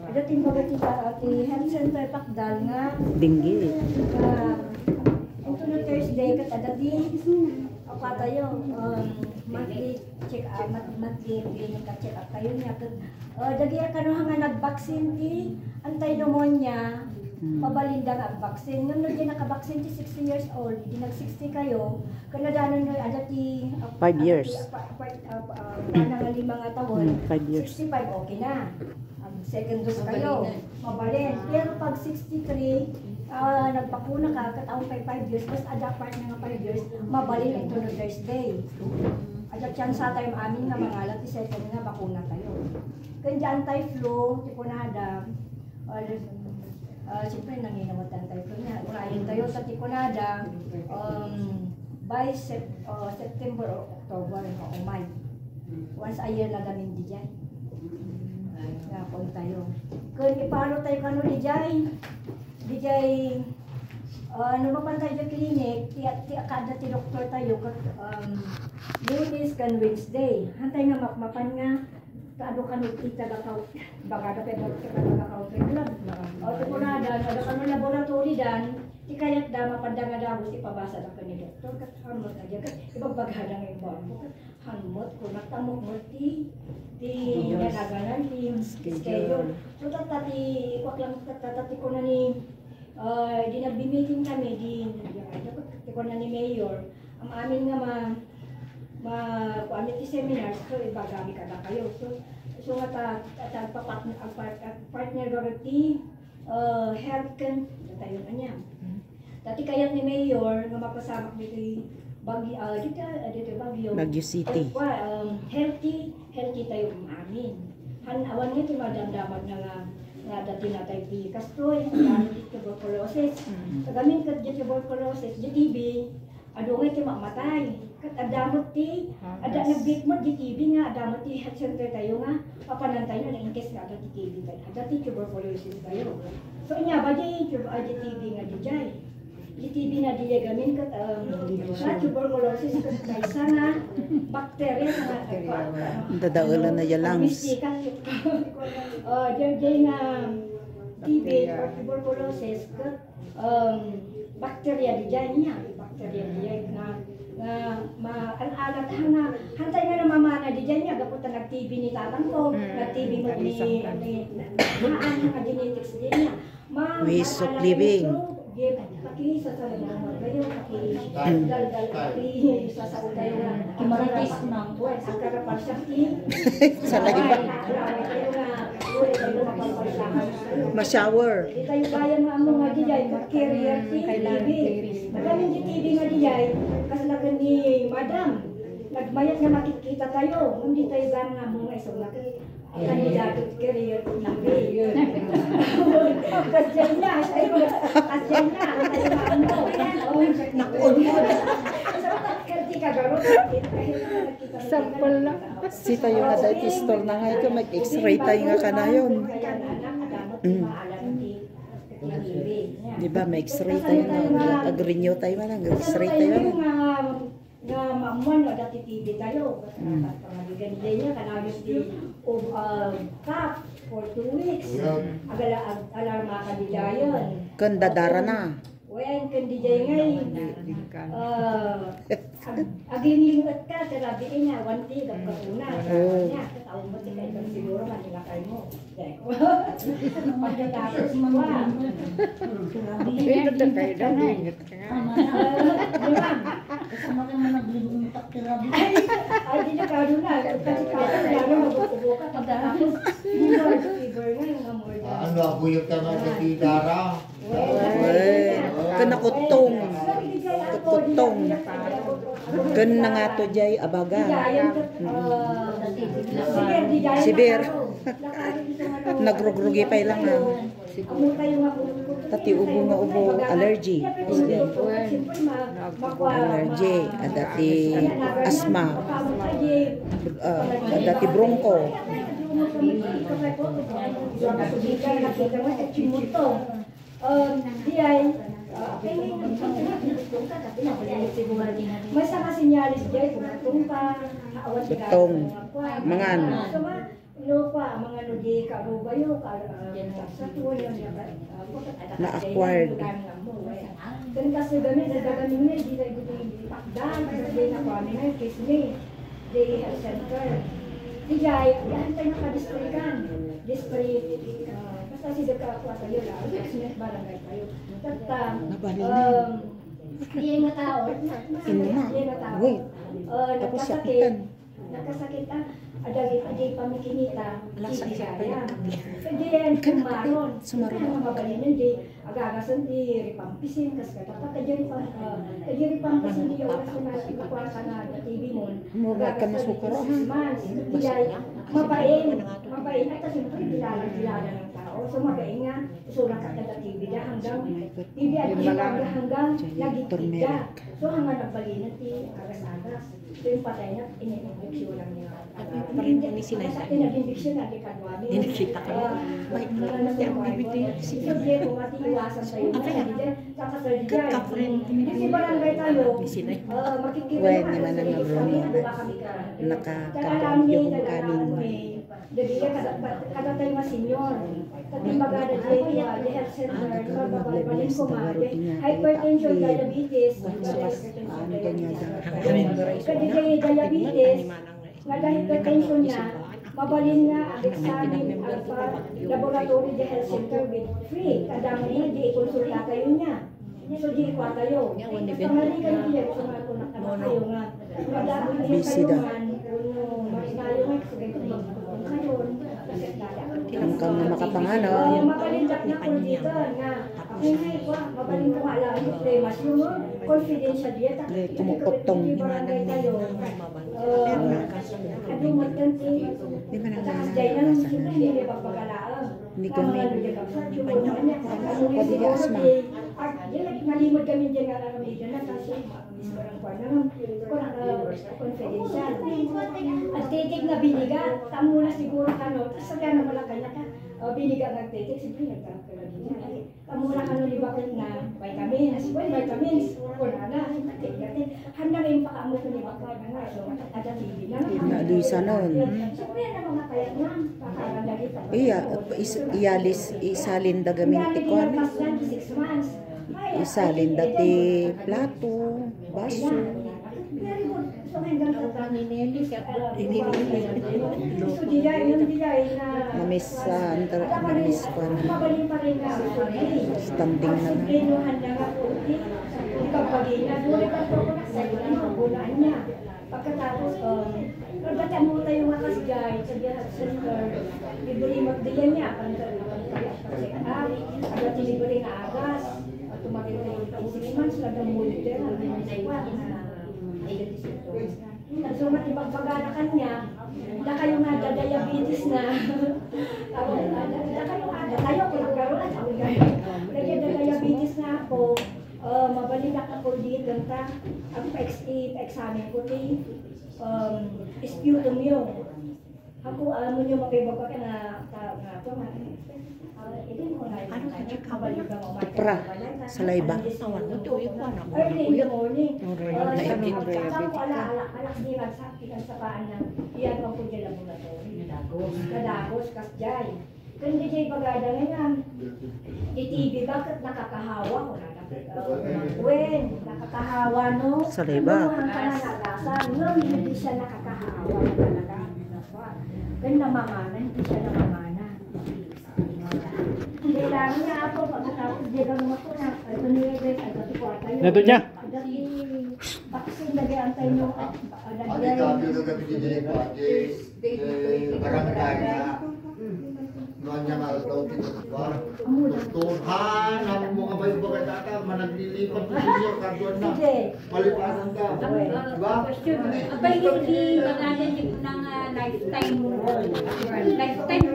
Dating baga kita at health center pakdal nga. Dinggi. Ito na Thursday kat adati. Ako tayo monthly check up, monthly clinic check up tayo niya. Dagi ka no nga nag-vaccine ti anti-pneumonia. Pabalinda nga vaccine. Nung di naka-vaccine ti 60 years old, di nag-60 kayo, kanadanon nyo adati 5 years. Panang 5 taon, 5 years. 65 okay na. Second dose kayo, mabalin. Pero pag 63, nagpakuna ka, kataon kay 5 years, mas ada part na nga 5 years, mabalin ito no Thursday. Ada chance sa time amin nga mangalat, second nga bakuna tayo. Kaya anti-flu, tipo na ada, siyempre nanginamot anti-flu niya. Urayin tayo sa Ticonada, by September or October o May. Once a year na gamin di dyan. Kung tayo. Kung ipano tayo kano di dyan, numapan tayo sa clinic, kada ti doktor tayo, Lunes kan Wednesday. Hantay nga mapan nga, kaado ka kita gakaw, baka ka pero gakaw lang. O Ticonada, kada kano laboratory dan, ikayat da mapadang nga dabos ipabasa na ka ni doktor, kat hanmot na dyan, kat ibagbaghala nga yung babo, kat hanmot, kung natamok mo ti nagaganan, ti schedule. So tatati, ikwak lang tatati ko na ni, di nagbi-meeting kami, di ko na ni Mayor, ang amin nga kung ti seminar, so ibagami ka na kayo. So nga partner garati, health can, tayo na niya. Dati kayat ni Mayor, nga mapasamak dito dito Baguio City. Healthy tayo amin. Awan nga ito madamdaman nga dati na tayo di kastroy, ano dito tuberculosis. Kagamin ka dito tuberculosis, di TB, ado nga ito mamatay. Kat adamot ti, ada nag-bake mo di TB nga, adamot ti health center tayo nga, papanantay na in-case nga ada ti TB tayo. Ada ti tuberculosis tayo. So inya ba di TB nga di jay? TB na diagamin kat sa tuberculosis kat may sana bakterya nga dadaulan na ya lungs. Diyan nga TB or tuberculosis kat bakterya diyan niya, bakterya diyan na maalat hanga hantay nga namamana diyan niya gaputan nag-TB ni tatang ko, nag-TB mo ni maan nga genetics din niya. Ways of living. Paki sa salamat kayo, paki sa uday na kimaratis ng buwan sa karapasakti. Sa lagi ba? Ma-shower. Tayo bayan nga mo nga dijay, mag-carrier TV. Magaling di TV nga dijay, kasalagan ni Madam. Nagmayat nga makikita tayo, hindi tayo gano'n nga mo nga isang kandidato carrier TV. Kasyan niya, kasyan niya, nakon mo. Sample lang. Si tayo nga dahil pistol na nga ito, mag-x-ray tayo nga ka na yun. Diba, mag-x-ray tayo na.Ag-renew tayo na, mag-x-ray tayo na. Nga mamuan na dati TV tayo. Pangaligan niya, kanagos di cup for 2 weeks. Alarma ka di dayon. Kandadara na. Wayan kandi jay ngay. Aging-lingat ka, sarabiin niya, wanti, gagkakuna. Niya, katawang mo, tika ibang siguro, matilakay mo. Pagkatapos mo, Kayo daw, ingat ka nga. Kasama ka man naglibong utak kay Rabi. Ay, di na ka doon na. Kasi kapag lalo mabukubo ka, pagkatapos, fever nga yung amor na. Ano, abuyot ka na sa Tidara? Kanakutong. Kututong. Kan na nga to jay abaga. Sibir. Nagrugrugi pa lang nga. Tati ubo nga ubo allergy. Allergy. Adati asma. Adati bronco. May saka sinyalis dyan, kumatong pa, Betong, mangan. Lupa, mga nudi, karubayo, sa tuwa yung Na-acquired. Kan kasi gamit, nagagamin niya, di tayo pakdan, di na kami na, kisme, di health center. Di jay, yan tayo nakadistrikan. District, basta si Dagkakwa tayo lang, kisme, barangay tayo. Tata, di nga tao, di nga tao. Wait. Tapos sakitan. Nakasakit adagi pamikinita, hindi kaya. Hindi yan kumaron. Sumaron. Magaling yan, di agagasan di ripampisin, kas katapat kaya ripampisin di oras na nakuha ka na TV mo. Mura ka na sukaro, ha? Hindi mabain at siyempre kilala ng tao. So mabain nga, sulang ka na TV na hanggang TV at hanggang nagigita. So hanggang nagbalinan di agas-agas. So yung patay na, ini-infection lang niya. Pinag-infection na, di kadwani. Nakita ka. Baik, ang bibiti. So di po matiiwasan tayo. Kasi barangay tayo, makikita Well, naman ang naroon. Nakakabot yung kanin. Jadi kada tayo mga senior. Kasi magada di health center, babalik ko ma. Hypertension, diabetes, kasi kayo diabetes, nga dahil hypertension niya, mabalin nga ang examen ang laboratory di health center with free. Kadang niya, di ikonsulta kayo niya. So di ikuha kayo. Sa mali kayo niya, sumakunak na kayo nga. Kadang niya kayo man, marinayo nga, kayo, Ang kang makapangano. mabalindak na po dito nga. Hindi po, mabalin ko alam yung premas. Yung confidential dieta. Kumukutong. Barangay tayo. Ano magkanti. Di ba nang Dahil lang, sila hindi pagpagalaan. Hindi kami. Pwede ka asma. Nalimod kami dyan nga lang kami dyan na kasi isparang kwa naman. Confidential. At titig na binigat. Tamo na siguro kano. Tapos sabihan na wala kanya ka. Binigat nagtitig. Siyempre nagkakaroon niya. Tamo na kano libakit na vitamins. Well, vitamins. Wala na. Handa rin pa kamo ko libakit na nga. So, ada TV na. Naalisa nun. Siyempre na mga kayat na. Kakakalagi pa. Iyalis, isalin da gaminti ko. Pag 6 months. Isalin dati plato, baso. Very good. So hanggang sa Ninili siya. so dijay na Namis namis ko na. mabalin pa rin na Standing na na. Pinuhan na nga po. Ipagpagina. Duli ka po ko na sa bulaan niya. Pagkatapos, nagdatan mo tayo mga kasgay sa health center. Libre magdiyan niya. Check up. Agad libre na agas. Tumagin tayo 6 months lang ang monitor. So, matipagpagana kanya, na kayo nga diabetes na. Na kayo nga, tayo ko lang garo at ako gano'n. Diabetes na ako, mabalik ako dito, ako pa-examine ko din, sputum yun. Ako, mo nyo magkaiba ka na ako, Tupra, salaiba. Early in the morning. Alak din ang sa paan na iyan ang kung dyan laboratory. Kadagos, kasjay. Kung di jay bagada ngayon, di TV bakit nakakahawa ko na? When, nakakahawa no? Salaiba. Ang kananagasan, no, hindi siya nakakahawa talaga. Kaya namamana, hindi siya namamana. Kailangan niya ako, pagkatapos diyan mo ko na, ito niya guys, ay pati kwarta yun. Nato niya. Dati, vaccine lagi ang tayo nung, Ang ikabi ko gabi din ko, barangay na. Noon niya malataw kita ba? Tuhan, ang mga bayo bagay tata, managlilipat po ninyo, kaduan na. Malipasan ka. Diba? Abay, hindi magalan yung ng lifetime